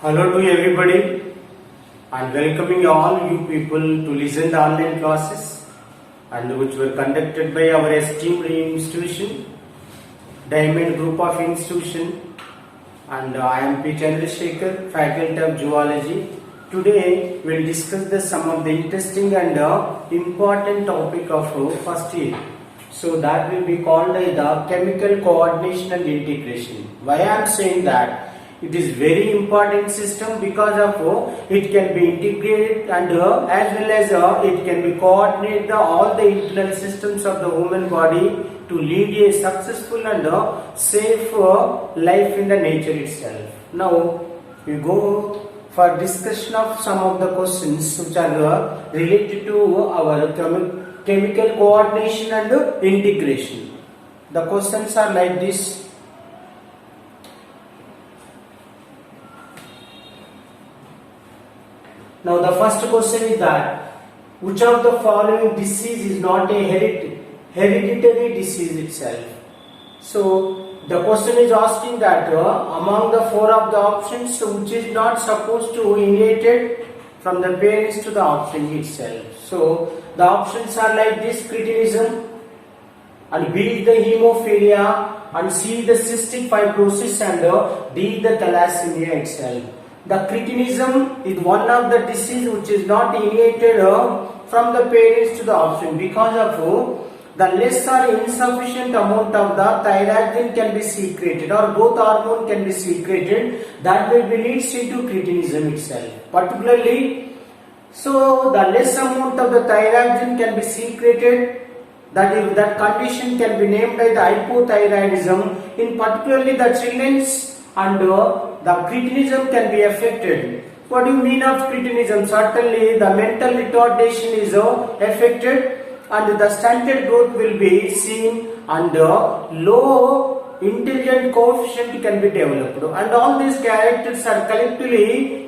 Hello to everybody and welcoming all you people to listen the online classes and which were conducted by our esteemed institution, Diamond Group of Institution, and I am P. Chandrasekhar, Faculty of Zoology. Today we will discuss some of the interesting and important topic of first year. So that will be called the chemical coordination and integration. Why I am saying that? It is very important system because of it can be integrated and as well as it can be coordinate all the internal systems of the human body to lead a successful and safe life in the nature itself. Now we go for discussion of some of the questions which are related to our chemical coordination and integration. The questions are like this. Now the first question is that which of the following disease is not a hereditary disease itself? So the question is asking that among the four of the options which is not supposed to inherited from the parents to the offspring itself. So the options are like this: cretinism, and B is the hemophilia, and C is the cystic fibrosis, and D is the thalassemia itself. The cretinism is one of the disease which is not inherited from the parents to the offspring because of the less or insufficient amount of the thyroxine can be secreted or both hormone can be secreted, that will be leads into cretinism itself. Particularly, so the less amount of the thyroxine can be secreted, that condition can be named by the hypothyroidism. In particularly the children's and the cretinism can be affected. What do you mean of cretinism? Certainly the mental retardation is affected and the stunted growth will be seen and low intelligent coefficient can be developed, and all these characters are collectively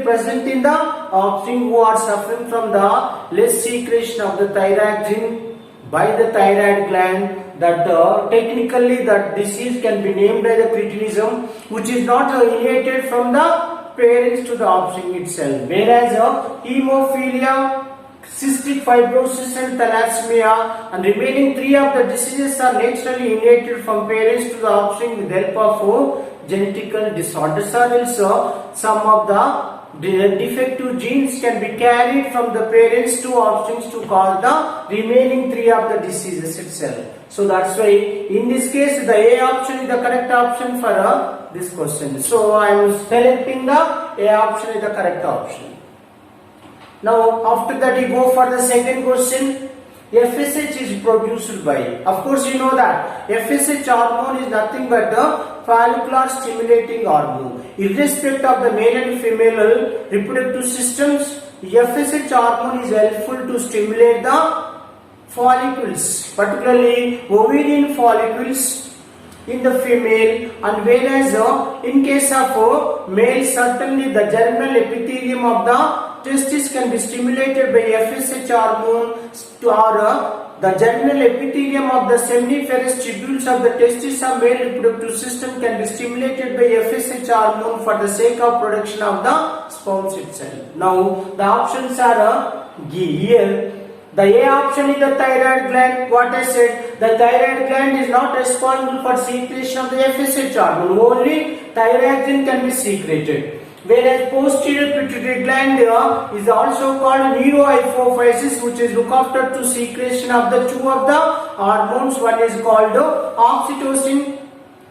present in the offspring who are suffering from the less secretion of the thyroxine by the thyroid gland. That technically that disease can be named by the cretinism, which is not inherited from the parents to the offspring itself. Whereas hemophilia, cystic fibrosis and thalassemia and remaining three of the diseases are naturally inherited from parents to the offspring with the help of genetical disorders, or else some of the defective genes can be carried from the parents to offspring to cause the remaining three of the diseases itself. So that's why in this case the A option is the correct option for this question. So I am selecting the A option is the correct option. Now after that you go for the second question. FSH is produced by, of course you know that FSH hormone is nothing but the follicular stimulating hormone. Irrespective of the male and female reproductive systems, FSH hormone is helpful to stimulate the follicles, particularly ovarian follicles in the female, and whereas in case of male, certainly the germinal epithelium of the testis can be stimulated by FSH hormone, or the germinal epithelium of the seminiferous tubules of the testis of male reproductive system can be stimulated by FSH hormone for the sake of production of the sperms itself. Now the options are here. The A option is the thyroid gland. What I said, the thyroid gland is not responsible for secretion of the FSH hormone. Only thyroxine can be secreted. Whereas posterior pituitary gland is also called neurohypophysis, which is look after to secretion of the two of the hormones. One is called oxytocin,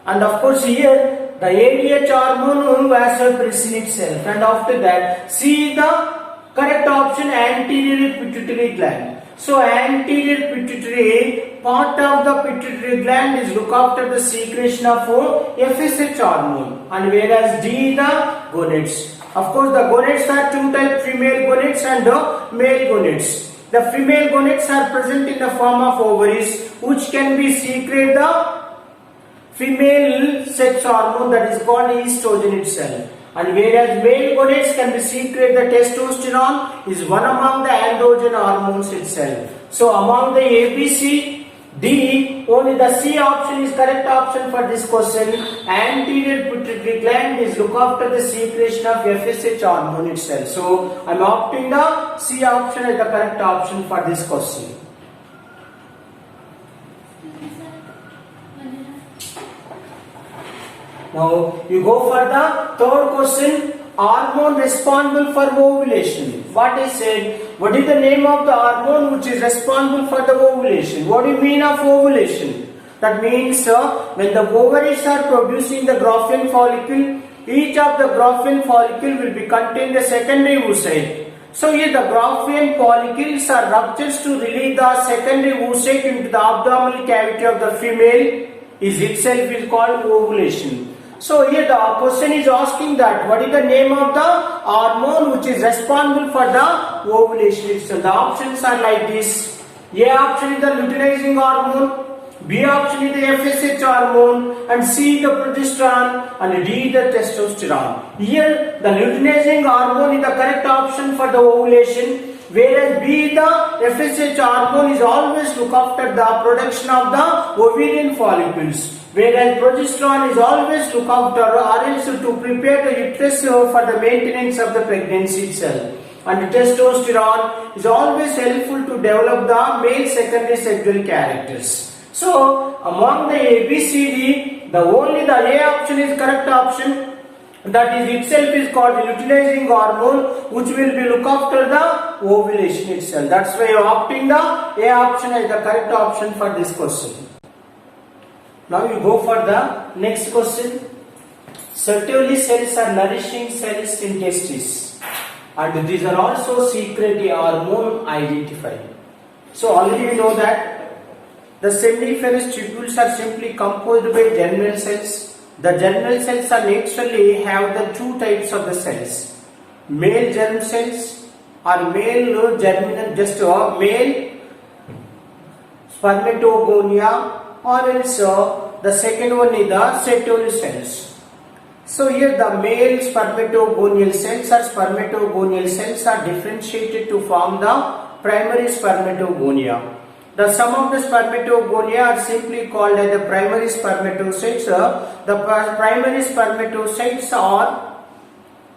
and of course here the ADH hormone vasopressin itself. And after that, C is the correct option, anterior pituitary gland. So anterior pituitary part of the pituitary gland is look after the secretion of FSH hormone, and whereas D is the gonads. Of course the gonads are two types, female gonads and male gonads. The female gonads are present in the form of ovaries which can be secrete the female sex hormone, that is called estrogen itself. And whereas male gonads can be secrete the testosterone is one among the androgen hormones itself. So among the ABC, D only the C option is correct option for this question. Anterior pituitary gland is look after the secretion of FSH hormone itself. So I am opting the C option as the correct option for this question. Now you go for the third question. Hormone responsible for ovulation. What I said, what is the name of the hormone which is responsible for the ovulation? What do you mean of ovulation? That means when the ovaries are producing the Graafian follicle, each of the Graafian follicle will be contain the secondary oocyte. So here the Graafian follicles are ruptures to release the secondary oocyte into the abdominal cavity of the female is itself is called ovulation. So here the question is asking that what is the name of the hormone which is responsible for the ovulation. So the options are like this. A option is the luteinizing hormone, B option is the FSH hormone, and C the progesterone, and D the testosterone. Here the luteinizing hormone is the correct option for the ovulation, whereas B the FSH hormone is always look after the production of the ovarian follicles. Whereas progesterone is always look after or else to prepare the uterus for the maintenance of the pregnancy itself. And testosterone is always helpful to develop the male secondary sexual characters. So among the A, B, C, D, the only the A option is correct option. That is itself is called the luteinizing hormone, which will be look after the ovulation itself. That's why you are opting the A option as the correct option for this question. Now you go for the next question. Sertoli cells are nourishing cells in testes, and these are also secretory hormone identified. So already we know that the seminiferous tubules are simply composed by germinal cells. The germinal cells are naturally have the two types of the cells: male germ cells or male germinal, just male spermatogonia, or else the second one is the Sertoli cells. So here the male spermatogonial cells or spermatogonial cells are differentiated to form the primary spermatogonia. The sum of the spermatogonia are simply called as the primary spermatocytes. The primary spermatocytes are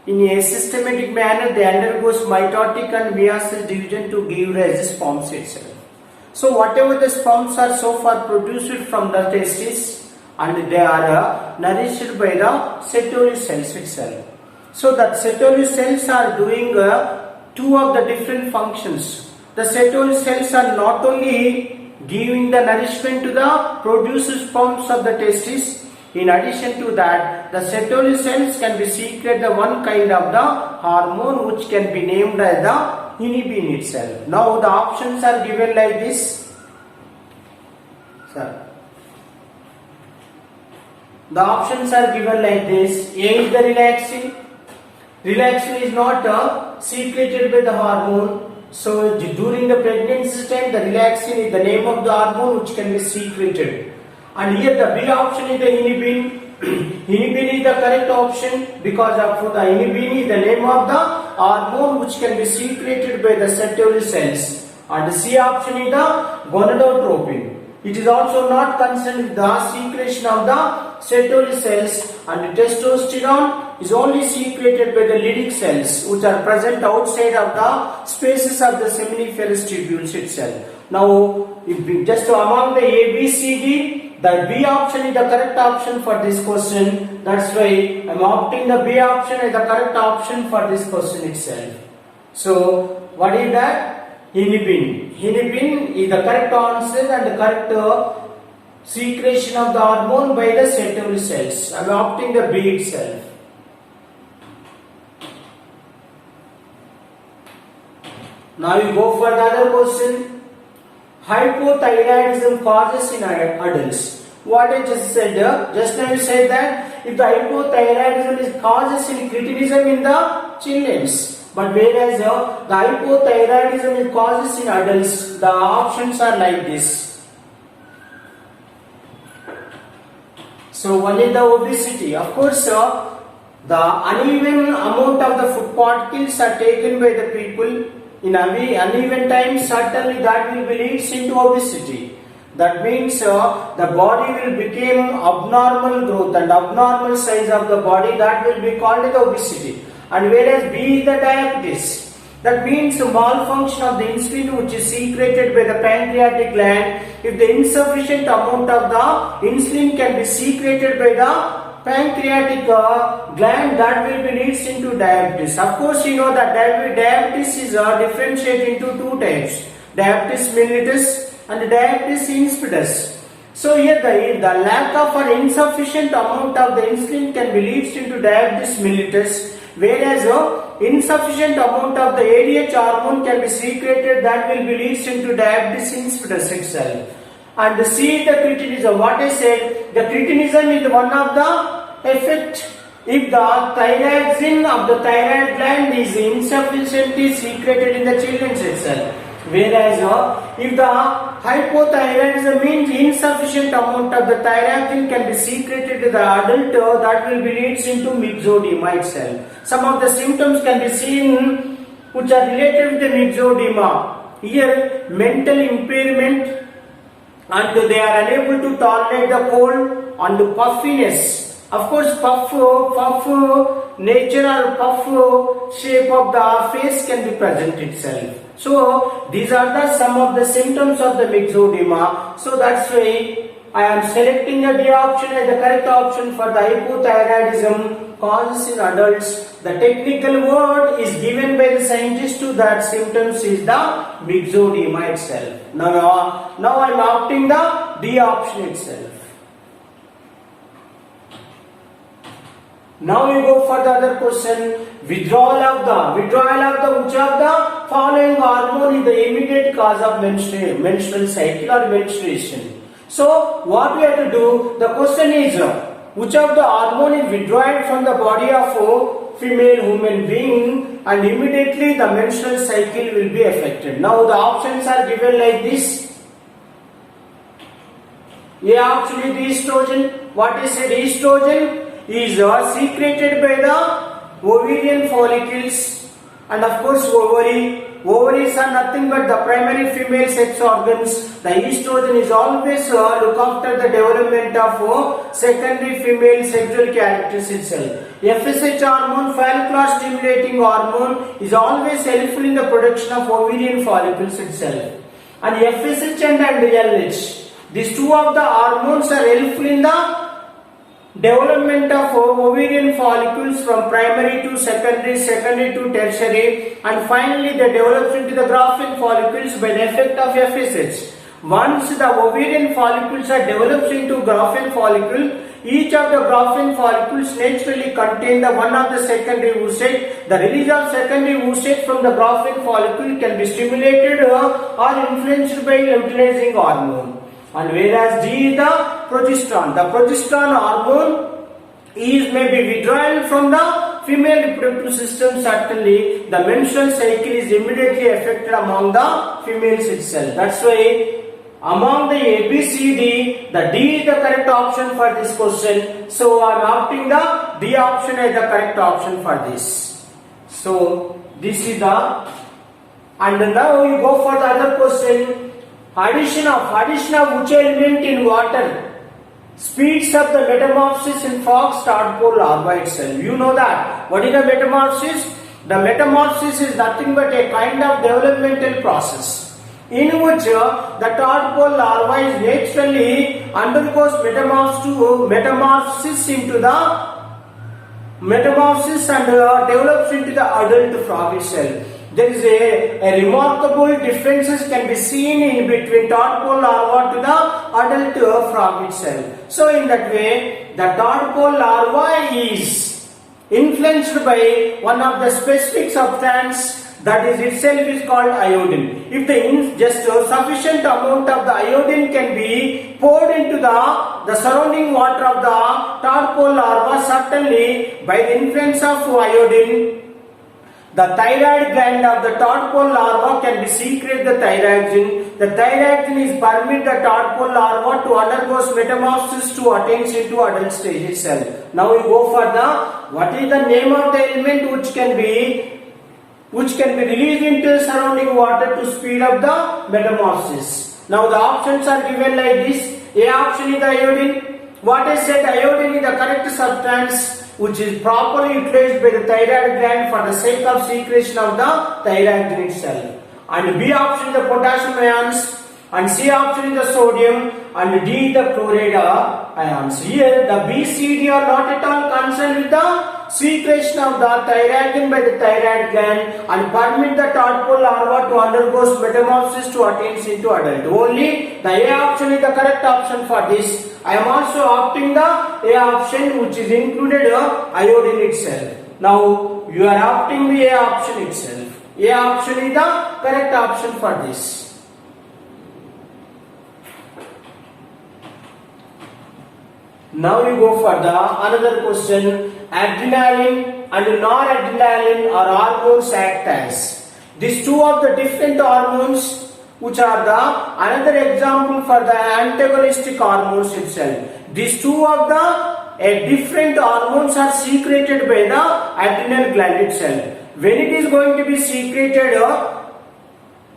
in a systematic manner they undergoes mitotic and meiosis division to give rise to sperms itself. So whatever the sperms are so far produced from the testes, and they are nourished by the Sertoli cells itself. So that Sertoli cells are doing two of the different functions. The Sertoli cells are not only giving the nourishment to the produced sperms of the testes. In addition to that, the Sertoli cells can be secrete the one kind of the hormone which can be named as the inhibin itself. Now the options are given like this. Sir. The options are given like this. A is the relaxin. Relaxin is not secreted by the hormone. So during the pregnancy time, the relaxin is the name of the hormone which can be secreted. And here the B option is the inhibin. Inhibin is the correct option because of the inhibin is the name of the hormone which can be secreted by the Sertoli cells. And the C option is the gonadotropin. It is also not concerned with the secretion of the Sertoli cells, and testosterone is only secreted by the Leydig cells which are present outside of the spaces of the seminiferous tubules itself. Now, if just among the A, B, C, D, the B option is the correct option for this question. That's why I am opting the B option as the correct option for this question itself. So, what is that? Inhibin. Inhibin is the correct answer and the correct secretion of the hormone by the Sertoli cells. I am opting the B itself. Now you go for the other question. Hypothyroidism causes in adults. What I just said, just now you said that if the hypothyroidism is causes in cretinism in the children's. But whereas the hypothyroidism is causes in adults, the options are like this. So one is the obesity. Of course, the uneven amount of the food particles are taken by the people in uneven times. Certainly that will leads into obesity. That means the body will become abnormal growth and abnormal size of the body, that will be called the obesity. And whereas B is the diabetes. That means malfunction of the insulin which is secreted by the pancreatic gland. If the insufficient amount of the insulin can be secreted by the pancreatic gland, that will be leads into diabetes. Of course, you know that diabetes is differentiated into two types: diabetes mellitus and diabetes insipidus. So here the lack of or insufficient amount of the insulin can be leads into diabetes mellitus, whereas insufficient amount of the ADH hormone can be secreted, that will be leads into diabetes insipidus itself. And C, the cretinism. What I said, the cretinism is one of the effect if the thyroxine of the thyroid gland is insufficiently secreted in the children itself. Whereas if the hypothyroidism means insufficient amount of the thyroxine can be secreted to the adult, that will be leads into myxedema itself. Some of the symptoms can be seen which are related with the myxedema. Here, mental impairment, and they are unable to tolerate the cold, and puffiness. Of course, puff nature or puff shape of the face can be present itself. So these are the some of the symptoms of the myxedema. So that's why I am selecting the D option as the correct option for the hypothyroidism causes in adults. The technical word is given by the scientist to that symptoms is the myxedema itself. Now I am opting the D option itself. Now we go for the other question. Withdrawal of the which of the following hormone is the immediate cause of menstrual cycle or menstruation? So what we have to do, the question is which of the hormone is withdrawn from the body of a female human being and immediately the menstrual cycle will be affected. Now the options are given like this. A option is estrogen. What is it? Estrogen is secreted by the ovarian follicles, and of course ovaries are nothing but the primary female sex organs. The estrogen is always look after the development of secondary female sexual characters itself. FSH hormone, follicular stimulating hormone, is always helpful in the production of ovarian follicles itself. And FSH and LH, these two of the hormones are helpful in the development of ovarian follicles from primary to secondary, secondary to tertiary, and finally they develop into the Graafian follicles by the effect of FSH. Once the ovarian follicles are developed into Graafian follicle, each of the Graafian follicles naturally contain the one of the secondary oocyte. The release of secondary oocyte from the Graafian follicle can be stimulated or influenced by luteinizing hormone. And whereas D is the progesterone. The progesterone hormone may be withdrawn from the female reproductive system. Certainly, the menstrual cycle is immediately affected among the females itself. That's why among the A, B, C, D, the D is the correct option for this question. So I am opting the D option as the correct option for this. So this is the, and now you go for the other question. Addition of which element in water speeds up the metamorphosis in fox tadpole larva itself. You know that. What is the metamorphosis? The metamorphosis is nothing but a kind of developmental process in which the tadpole larva is naturally undergoes metamorphosis into the metamorphosis and develops into the adult frog itself. There is a remarkable differences can be seen in between tadpole larva to the adult frog itself. So in that way, the tadpole larva is influenced by one of the specific substance that is itself is called iodine. If the just sufficient amount of the iodine can be poured into the surrounding water of the tadpole larva, certainly by the influence of iodine, the thyroid gland of the tadpole larva can be secrete the thyroxine. The thyroxine is permit the tadpole larva to undergo metamorphosis to attain into adult stage itself. Now we go for the what is the name of the element which can be released into surrounding water to speed up the metamorphosis. Now the options are given like this. A option is the iodine. What I said, iodine is the correct substance which is properly utilized by the thyroid gland for the sake of secretion of the thyroid gland itself. And B option is the potassium ions, and C option is the sodium, and D the chloride ions. Here the B, C, D are not at all concerned with the secretion of the thyroid gland by the thyroid gland and permit the tadpole larva to undergo metamorphosis to attain into adult. Only the A option is the correct option for this. I am also opting the A option, which is included iodine itself. Now you are opting the A option itself. A option is the correct option for this. Now we go for the another question. Adrenaline and noradrenaline are hormones act as. These two of the different hormones which are the another example for the antagonistic hormones itself. These two of the different hormones are secreted by the adrenal gland itself. When it is going to be secreted,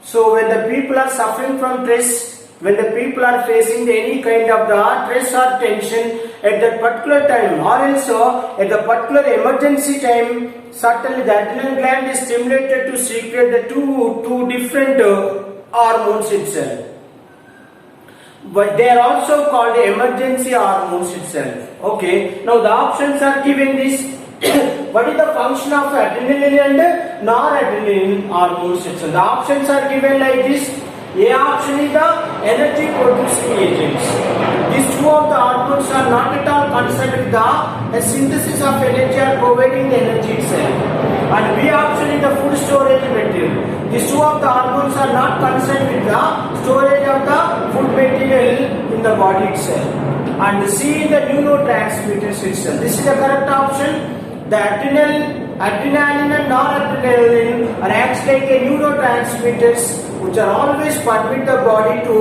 so when the people are suffering from stress, when the people are facing any kind of the stress or tension at that particular time, or also at the particular emergency time, certainly the adrenal gland is stimulated to secrete the two different hormones itself. But they are also called emergency hormones itself. Okay, now the options are given this. What is the function of adrenaline and noradrenaline hormones itself? The options are given like this. A option is the energy producing agents. These two of the hormones are not at all concerned with the synthesis of energy or providing the energy itself. And B option is the food storage material. These two of the hormones are not concerned with the storage of the food material in the body itself. And C is the neurotransmitters itself. This is the correct option. The adrenaline and noradrenaline are acts like a neurotransmitters which are always permit the body to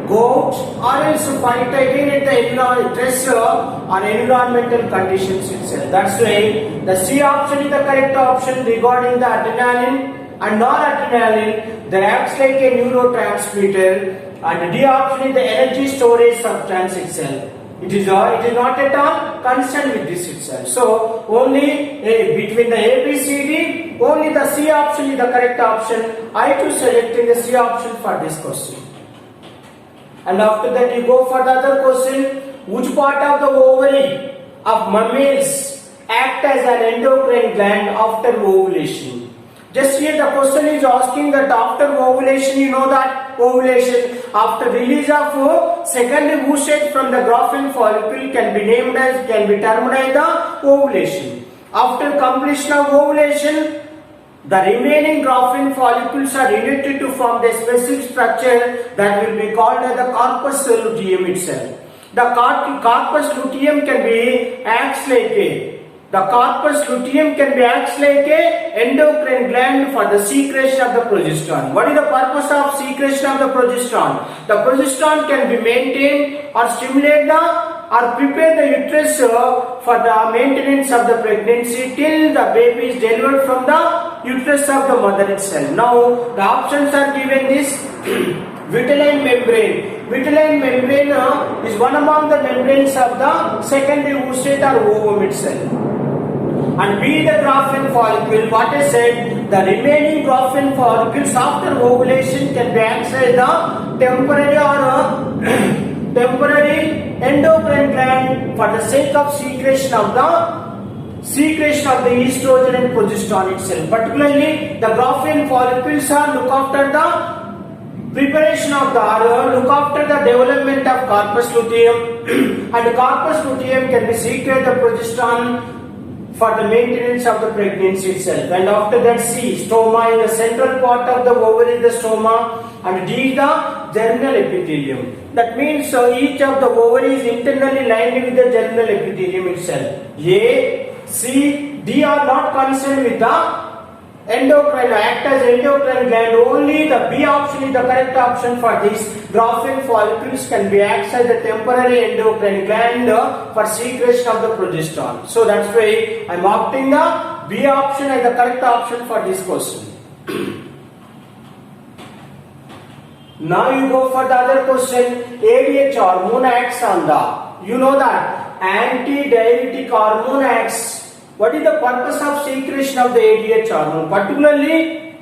go out or else fight again at the stress or environmental conditions itself. That's why the C option is the correct option regarding the adrenaline and noradrenaline. They acts like a neurotransmitter, and D option is the energy storage substance itself. It is not at all concerned with this itself. So only between the A, B, C, D, only the C option is the correct option. I too selecting the C option for this question. And after that you go for the other question. Which part of the ovary of mammals act as an endocrine gland after ovulation? Just here the question is asking that after ovulation, you know that ovulation, after release of secondary oocyte from the Graafian follicle can be termed as the ovulation. After completion of ovulation, the remaining Graafian follicles are united to form the specific structure that will be called as the corpus luteum itself. The corpus luteum can be acts like a endocrine gland for the secretion of the progesterone. What is the purpose of secretion of the progesterone? The progesterone can be maintained or stimulate or prepare the uterus for the maintenance of the pregnancy till the baby is delivered from the uterus of the mother itself. Now the options are given this. Vitelline membrane. Vitelline membrane is one among the membranes of the secondary oocyte or ovum itself. And B the Graafian follicle. What I said, the remaining Graafian follicles after ovulation can be accessed the temporary endocrine gland for the sake of secretion of the estrogen and progesterone itself. Particularly the Graafian follicles are look after the preparation of look after the development of corpus luteum and corpus luteum can be secrete the progesterone for the maintenance of the pregnancy itself. And after that C, stoma in the central part of the ovary is the stoma, and D the germinal epithelium. That means each of the ovary is internally lined with the germinal epithelium itself. A, C, D are not concerned with the endocrine, act as endocrine gland. Only the B option is the correct option for this. Graafian follicles can be acted as the temporary endocrine gland for secretion of the progesterone. So that's why I am opting the B option as the correct option for this question. Now you go for the other question. ADH hormone acts on the, you know that anti-diuretic hormone acts. What is the purpose of secretion of the ADH hormone? Particularly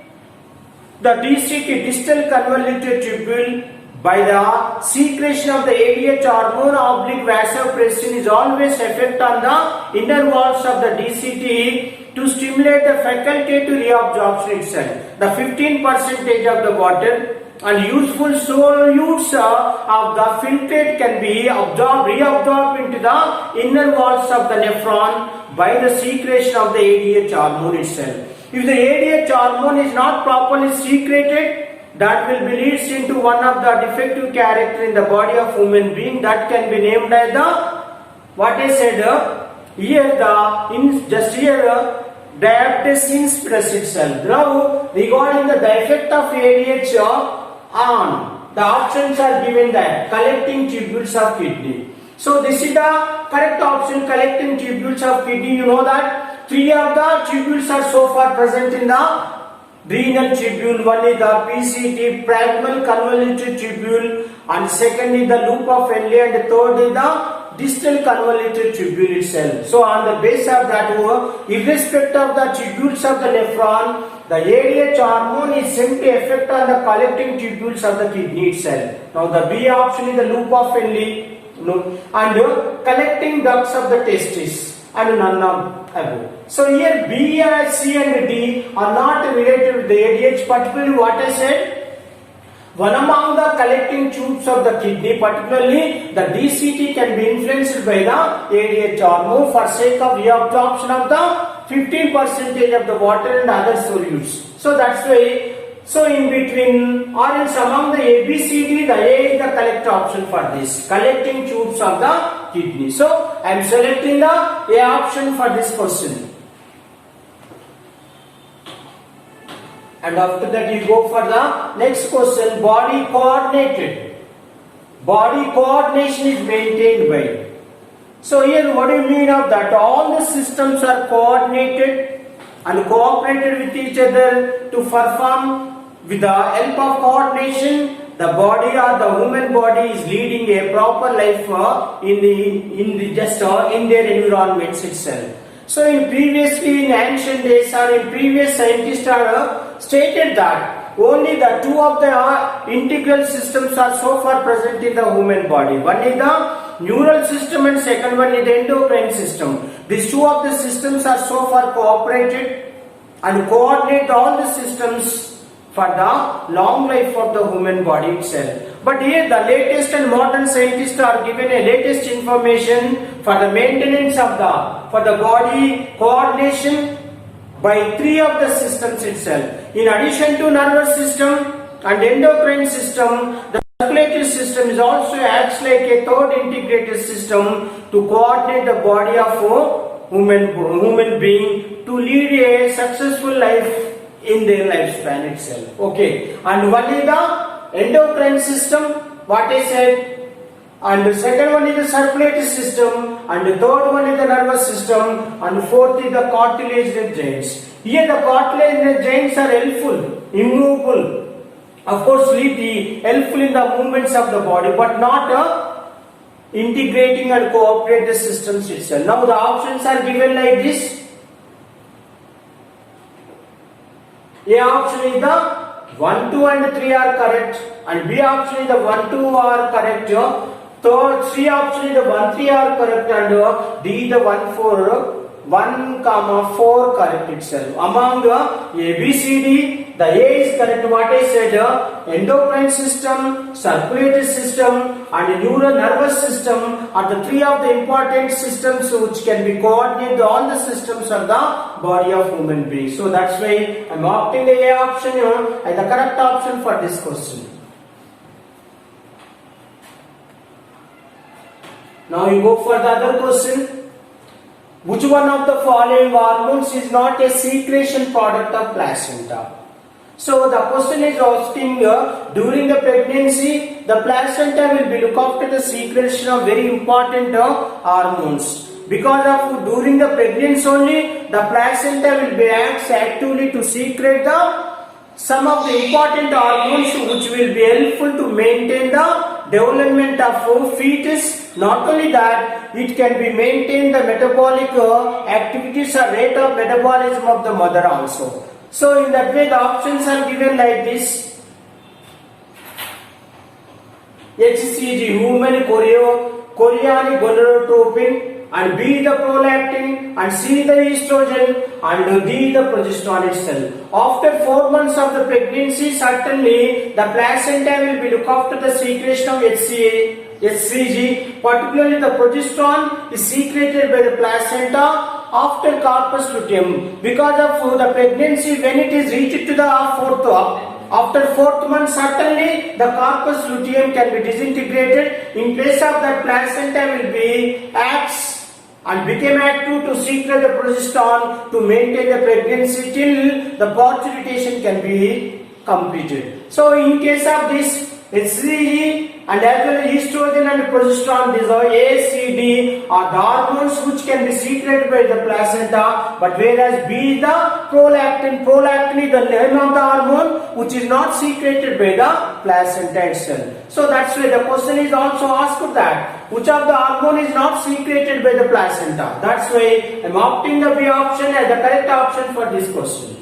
the DCT, distal convoluted tubule, by the secretion of the ADH hormone oblique vasopressin is always effect on the inner walls of the DCT to stimulate the faculty to reabsorption itself. The 15% of the water and useful solutes of the filtrate can be reabsorbed into the inner walls of the nephron by the secretion of the ADH hormone itself. If the ADH hormone is not properly secreted, that will be leads into one of the defective character in the body of human being that can be named as the, what I said here, diabetes insipidus itself. Now regarding the effect of ADH on, the options are given that collecting tubules of kidney. So this is the correct option, collecting tubules of kidney. You know that 3 of the tubules are so far present in the renal tubule. One is the PCT, proximal convoluted tubule, and second is the loop of Henle, and the third is the distal convoluted tubule itself. So on the basis of that, irrespective of the tubules of the nephron, the ADH hormone is simply effect on the collecting tubules of the kidney itself. Now the B option is the loop of Henle, and collecting ducts of the testis, and none of above. So here B, C and D are not related with the ADH, particularly what I said, one among the collecting tubes of the kidney, particularly the DCT, can be influenced by the ADH hormone for sake of reabsorption of the 15% of the water and other solutes. So that's why, so in between or else among the ABCD, the A is the correct option for this, collecting tubes of the kidney. So I am selecting the A option for this question. And after that you go for the next question, body coordinated. Body coordination is maintained by. So here what do you mean of that? All the systems are coordinated and cooperated with each other to perform. With the help of coordination, the body or the human body is leading a proper life in their environments itself. So in ancient days or in previous scientists are stated that only the 2 of the integral systems are so far present in the human body. One is the neural system and second one is the endocrine system. These 2 of the systems are so far cooperated and coordinate all the systems for the long life of the human body itself. But here the latest and modern scientists are given a latest information for the maintenance of the body coordination by 3 of the systems itself. In addition to nervous system and endocrine system, the circulatory system is also acts like a third integrated system to coordinate the body of a human being to lead a successful life in their lifespan itself. Okay, and one is the endocrine system, what I said, and the second one is the circulatory system, and the third one is the nervous system, and fourth is the cartilaginous joints. Here the cartilaginous joints are helpful, immovable, of course helpful in the movements of the body, but not integrating and cooperate the systems itself. Now the options are given like this. A option is the 1, 2 and 3 are correct, and B option is the 1, 2 are correct. Third, C option is the 1, 3 are correct, and D the 1, 4 correct itself. Among the A, B, C, D, the A is correct. What I said, endocrine system, circulatory system, and neural nervous system are the 3 of the important systems which can be coordinated all the systems of the body of human being. So that's why I am opting the A option as the correct option for this question. Now you go for the other question. Which one of the following hormones is not a secretion product of placenta? So the question is asking during the pregnancy, the placenta will be look after the secretion of very important hormones. Because of during the pregnancy only, the placenta will be acts actively to secrete the some of the important hormones which will be helpful to maintain the development of fetus. Not only that, it can be maintain the metabolic activities or rate of metabolism of the mother also. So in that way the options are given like this. HCG, human chorionic gonadotropin, and B the prolactin, and C the estrogen, and D the progesterone itself. After 4 months of the pregnancy, certainly the placenta will be look after the secretion of HCG, particularly the progesterone is secreted by the placenta after corpus luteum. Because of the pregnancy, when it is reached to the after 4th month, certainly the corpus luteum can be disintegrated. In place of that, placenta will be acts and became active to secrete the progesterone to maintain the pregnancy till the fertilization can be completed. So in case of this, HCG and as well as estrogen and progesterone, these are A, C, D are the hormones which can be secreted by the placenta, but whereas B is the prolactin. Prolactin is the name of the hormone which is not secreted by the placenta itself. So that's why the question is also asked that which of the hormone is not secreted by the placenta. That's why I am opting the B option as the correct option for this question.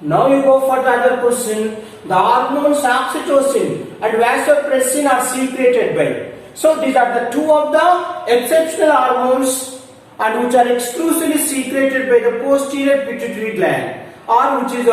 Now you go for the other question. The hormones oxytocin and vasopressin are secreted by. So these are the two of the exceptional hormones and which are exclusively secreted by the posterior pituitary gland, or which is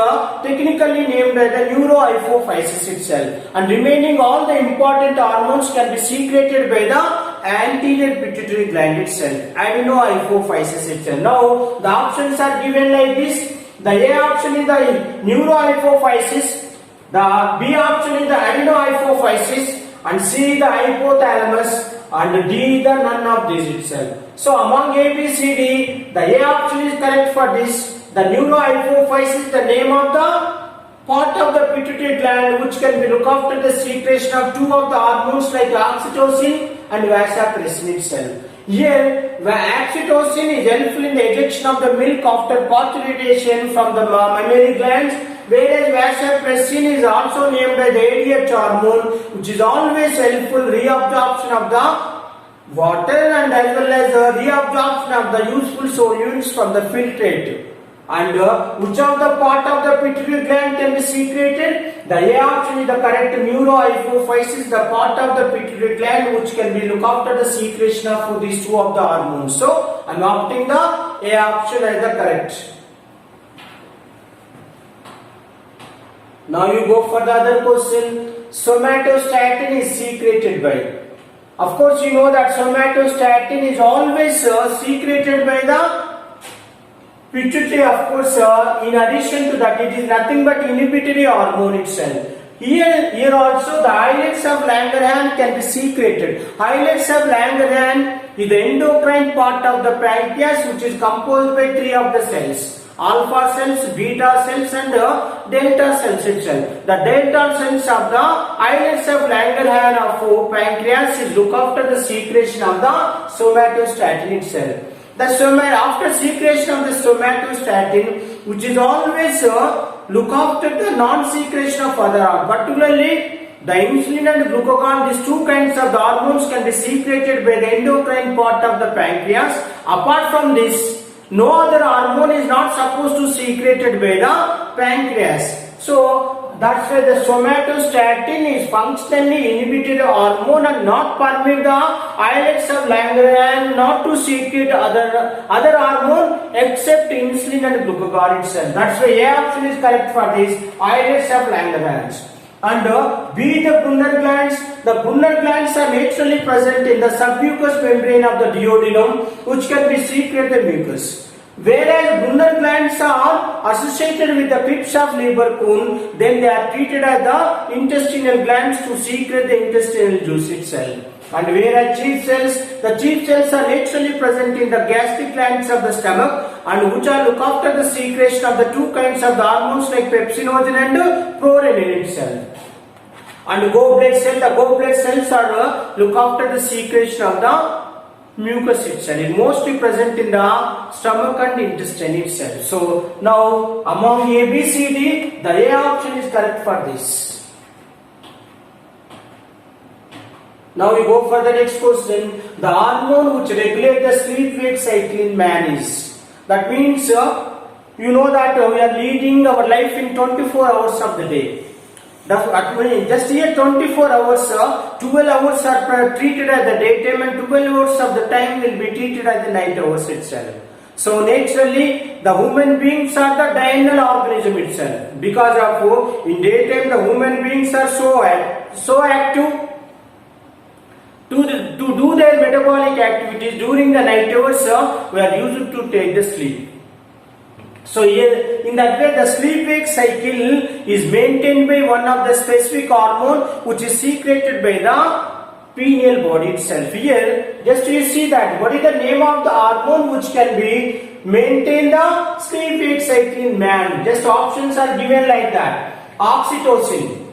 technically named as the neurohypophysis itself, and remaining all the important hormones can be secreted by the anterior pituitary gland itself, adenohypophysis itself. Now the options are given like this. The A option is the neurohypophysis, the B option is the adenohypophysis, and C the hypothalamus, and D the none of these itself. So among A, B, C, D, the A option is correct for this. The neurohypophysis is the name of the part of the pituitary gland which can be look after the secretion of two of the hormones like oxytocin and vasopressin itself. Here, oxytocin is helpful in the ejection of the milk after fertilization from the mammary glands, whereas vasopressin is also named as the ADH hormone, which is always helpful reabsorption of the water and as well as reabsorption of the useful solutes from the filtrate. And which of the part of the pituitary gland can be secreted? The A option is the correct. Neurohypophysis, the part of the pituitary gland which can be look after the secretion of these two of the hormones. So I am opting the A option as the correct. Now you go for the other question. Somatostatin is secreted by. Of course you know that somatostatin is always secreted by the pituitary. Of course, in addition to that, it is nothing but inhibitory hormone itself. Here also the islets of Langerhans can be secreted. Islets of Langerhans is the endocrine part of the pancreas which is composed by three of the cells: alpha cells, beta cells, and delta cells itself. The delta cells of the islets of Langerhans of pancreas is look after the secretion of the somatostatin itself. After secretion of the somatostatin, which is always look after the non-secretion of other hormones, particularly the insulin and glucagon. These two kinds of the hormones can be secreted by the endocrine part of the pancreas. Apart from this, no other hormone is not supposed to secreted by the pancreas. So that's why the somatostatin is functionally inhibitory hormone and not permit the islets of Langerhans not to secrete other hormone except insulin and glucagon itself. That's why A option is correct for this, islets of Langerhans. And B, the Brunner glands. The Brunner glands are naturally present in the submucous membrane of the duodenum, which can be secreted the mucus. Whereas Brunner glands are associated with the crypts of Lieberkühn, then they are treated as the intestinal glands to secrete the intestinal juice itself. And whereas the chief cells are naturally present in the gastric glands of the stomach and which are look after the secretion of the two kinds of the hormones like pepsinogen and prorenin itself. And the gallbladder cells are look after the secretion of the mucus itself. It mostly present in the stomach and intestine itself. So now among A, B, C, D, the A option is correct for this. Now we go for the next question. The hormone which regulates the sleep-wake cycle in man is. That means you know that we are leading our life in 24 hours of the day. That means just here 24 hours, 12 hours are treated as the daytime and 12 hours of the time will be treated as the night hours itself. So naturally the human beings are the diurnal organism itself. Because of in daytime the human beings are so active to do their metabolic activities. During the night hours we are used to take the sleep. So here in that way the sleep-wake cycle is maintained by one of the specific hormone which is secreted by the pineal body itself. Here just you see that what is the name of the hormone which can be maintain the sleep-wake cycle in man. Just options are given like that. Oxytocin,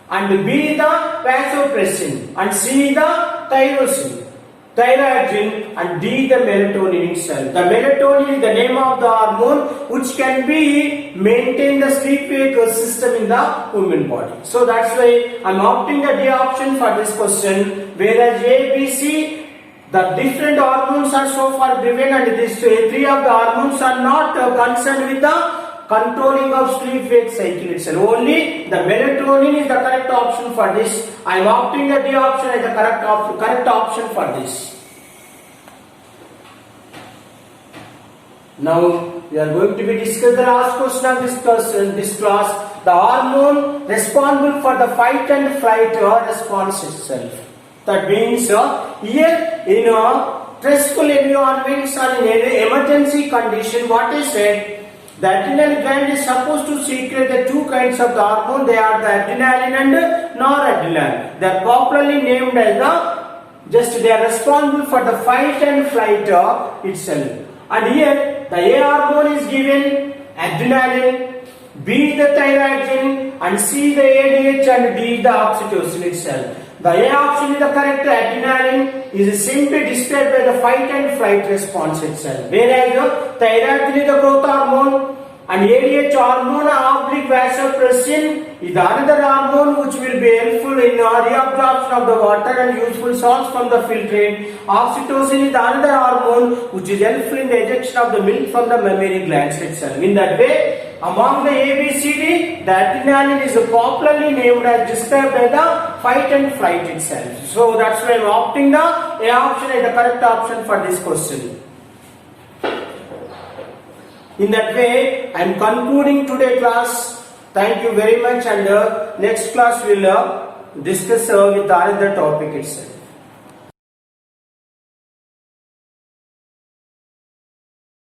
and B the vasopressin, and C the thyrosin, thyroxine, and D the melatonin itself. The melatonin is the name of the hormone which can be maintain the sleep-wake system in the human body. So that's why I am opting the D option for this question. Whereas A, B, C, the different hormones are so far given, and these three of the hormones are not concerned with the controlling of sleep-wake cycle itself. Only the melatonin is the correct option for this. I am opting the D option as the correct option for this. Now we are going to be discuss the last question of this class. The hormone responsible for the fight and flight response itself. That means here in stressful environments or in any emergency condition, what is said? The adrenal gland is supposed to secrete the two kinds of the hormone. They are the adrenaline and noradrenaline. They are popularly named as they are responsible for the fight and flight itself. And here the A hormone is given adrenaline, B the thyroxine, and C the ADH, and D the oxytocin itself. The A option is the correct. Adrenaline is simply described by the fight and flight response itself. Whereas thyroxine is the growth hormone, and ADH hormone oblique vasopressin is another hormone which will be helpful in reabsorption of the water and useful salts from the filtrate. Oxytocin is another hormone which is helpful in the ejection of the milk from the mammary glands itself. In that way, among the ABCD, the adrenaline is popularly named as described by the fight and flight itself. So that's why I am opting the A option as the correct option for this question. In that way, I am concluding today's class. Thank you very much, and next class we will discuss with another topic itself.